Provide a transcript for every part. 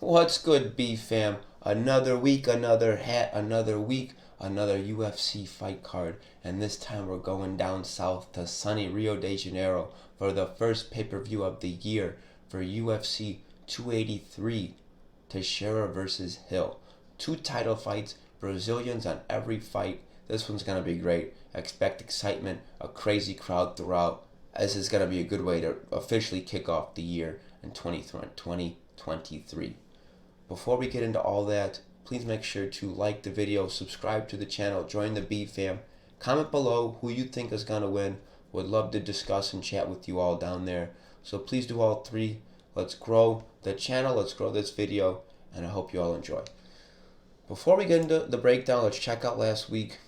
What's good, BFAM? Another week, another hat, another week, another UFC fight card, and this time we're going down south to sunny Rio de Janeiro for the first pay-per-view of the year for UFC 283, Teixeira versus Hill. Two title fights, Brazilians on every fight. This one's going to be great. Expect excitement, a crazy crowd throughout. This is going to be a good way to officially kick off the year in 2023. Before we get into all that, please make sure to like the video, subscribe to the channel, join the BFAM. Comment below who you think is going to win. Would love to discuss and chat with you all down there. So please do all three. Let's grow the channel, let's grow this video, and I hope you all enjoy. Before we get into the breakdown, let's check out last week.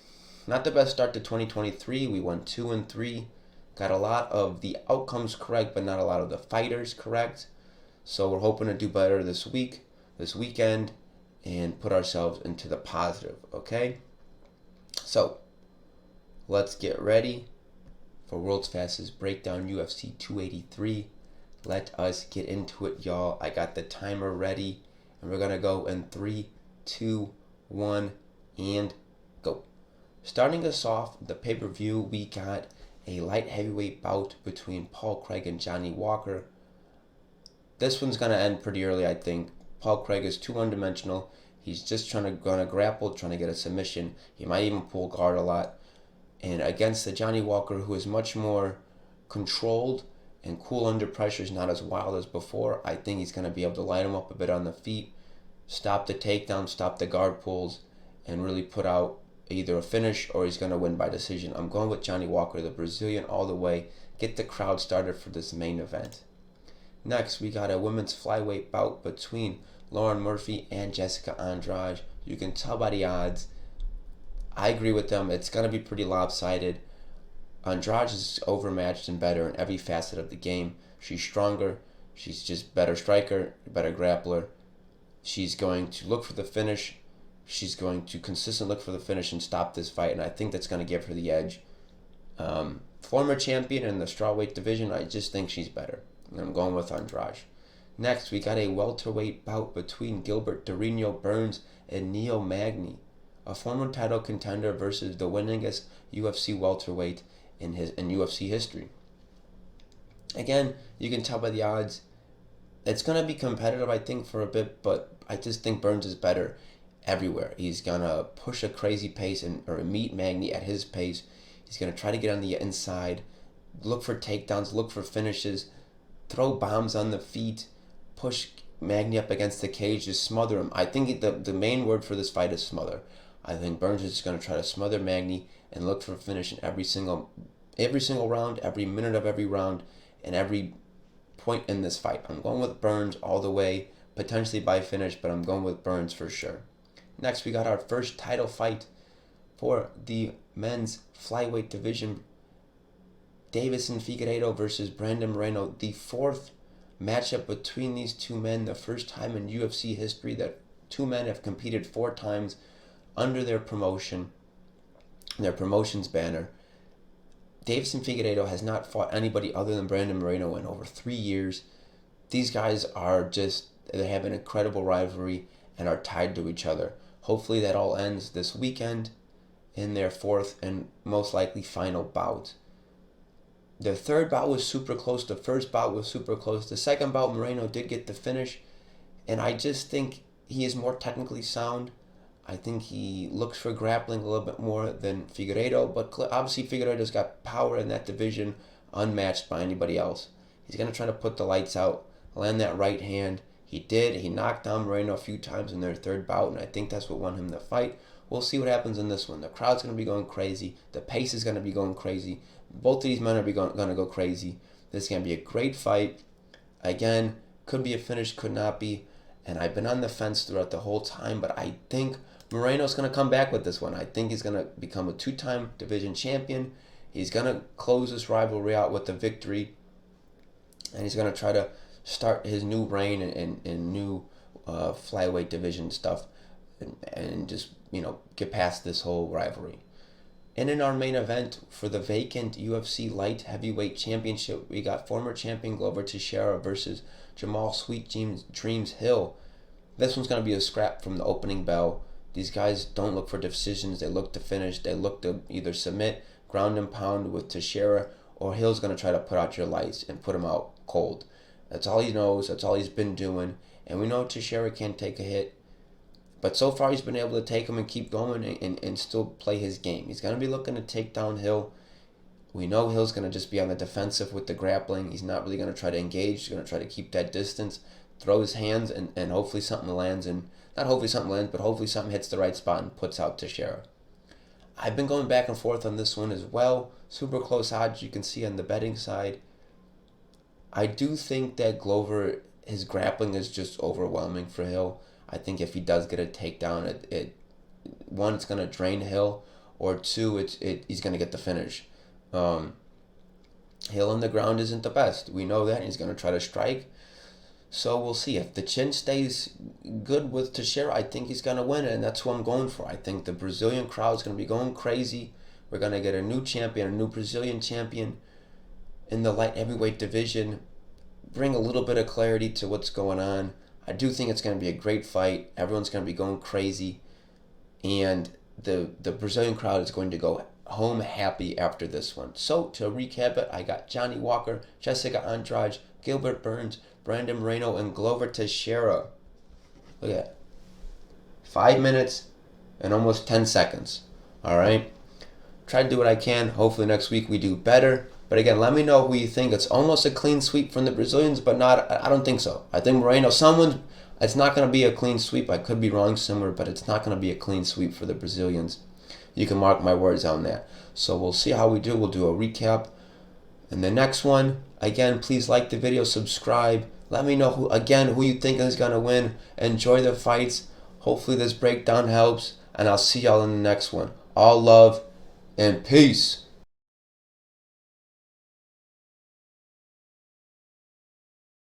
Not the best start to 2023. We went 2-3. Got a lot of the outcomes correct, but not a lot of the fighters correct. So we're hoping to do better this weekend, and put ourselves into the positive, okay? So, let's get ready for World's Fastest Breakdown, UFC 283. Let us get into it, y'all. I got the timer ready, and we're going to go in 3, 2, 1, and go. Starting us off, the pay-per-view, we got a light heavyweight bout between Paul Craig and Johnny Walker. This one's going to end pretty early, I think. Paul Craig is too one-dimensional. He's just gonna grapple, trying to get a submission. He might even pull guard a lot. And against the Johnny Walker, who is much more controlled and cool under pressure, is not as wild as before, I think he's going to be able to light him up a bit on the feet, stop the takedown, stop the guard pulls, and really put out either a finish or he's going to win by decision. I'm going with Johnny Walker, the Brazilian, all the way. Get the crowd started for this main event. Next, we got a women's flyweight bout between Lauren Murphy and Jessica Andrade. You can tell by the odds. I agree with them. It's going to be pretty lopsided. Andrade is overmatched and better in every facet of the game. She's stronger. She's just better striker, better grappler. She's going to look for the finish. She's going to consistently look for the finish and stop this fight, and I think that's going to give her the edge. Former champion in the strawweight division, I just think she's better. And I'm going with Andrade. Next, we got a welterweight bout between Gilbert Durinho Burns and Neil Magny, a former title contender versus the winningest UFC welterweight in UFC history. Again, you can tell by the odds. It's going to be competitive, I think, for a bit, but I just think Burns is better everywhere. He's going to push a crazy pace or meet Magny at his pace. He's going to try to get on the inside, look for takedowns, look for finishes, throw bombs on the feet, push Magny up against the cage, just smother him. I think the main word for this fight is smother. I think Burns is just going to try to smother Magny and look for a finish in every single round, every minute of every round, and every point in this fight. I'm going with Burns all the way, potentially by finish, but I'm going with Burns for sure. Next, we got our first title fight for the men's flyweight division. Davison Figueiredo versus Brandon Moreno, the fourth matchup between these two men, the first time in UFC history that two men have competed 4 times under their promotion's banner. Davison Figueiredo has not fought anybody other than Brandon Moreno in over 3 years. These guys they have an incredible rivalry and are tied to each other. Hopefully that all ends this weekend in their fourth and most likely final bout. The third bout was super close. The first bout was super close. The second bout, Moreno did get the finish. And I just think he is more technically sound. I think he looks for grappling a little bit more than Figueiredo. But obviously Figueiredo's got power in that division unmatched by anybody else. He's going to try to put the lights out, land that right hand. He did. He knocked down Moreno a few times in their third bout. And I think that's what won him the fight. We'll see what happens in this one. The crowd's going to be going crazy. The pace is going to be going crazy. Both of these men are going to go crazy. This is going to be a great fight. Again, could be a finish, could not be. And I've been on the fence throughout the whole time, but I think Moreno's going to come back with this one. I think he's going to become a 2-time division champion. He's going to close this rivalry out with a victory. And he's going to try to start his new reign in new flyweight division stuff. And just, get past this whole rivalry. And in our main event for the vacant UFC Light Heavyweight Championship, we got former champion Glover Teixeira versus Jamal Sweet Dreams Hill. This one's going to be a scrap from the opening bell. These guys don't look for decisions. They look to finish. They look to either submit, ground and pound with Teixeira, or Hill's going to try to put out your lights and put him out cold. That's all he knows. That's all he's been doing. And we know Teixeira can't take a hit. But so far he's been able to take him and keep going and still play his game. He's going to be looking to take down Hill. We know Hill's going to just be on the defensive with the grappling. He's not really going to try to engage. He's going to try to keep that distance, throw his hands, and hopefully something lands. And not hopefully something lands, but hopefully something hits the right spot and puts out Teixeira. I've been going back and forth on this one as well. Super close odds you can see on the betting side. I do think that Glover, his grappling is just overwhelming for Hill. I think if he does get a takedown, one, it's going to drain Hill, or two, he's going to get the finish. Hill on the ground isn't the best. We know that. He's going to try to strike. So we'll see. If the chin stays good with Teixeira, I think he's going to win it, and that's who I'm going for. I think the Brazilian crowd is going to be going crazy. We're going to get a new champion, a new Brazilian champion in the light heavyweight division. Bring a little bit of clarity to what's going on. I do think it's going to be a great fight. Everyone's going to be going crazy. And the Brazilian crowd is going to go home happy after this one. So, to recap it, I got Johnny Walker, Jessica Andrade, Gilbert Burns, Brandon Moreno, and Glover Teixeira. Look at that. 5 minutes and almost 10 seconds. All right? Try to do what I can. Hopefully next week we do better. But again, let me know who you think. It's almost a clean sweep from the Brazilians, but not. I don't think so. I think Moreno, it's not going to be a clean sweep. I could be wrong somewhere, but it's not going to be a clean sweep for the Brazilians. You can mark my words on that. So we'll see how we do. We'll do a recap. And the next one, again, please like the video, subscribe. Let me know who you think is going to win. Enjoy the fights. Hopefully this breakdown helps. And I'll see y'all in the next one. All love and peace.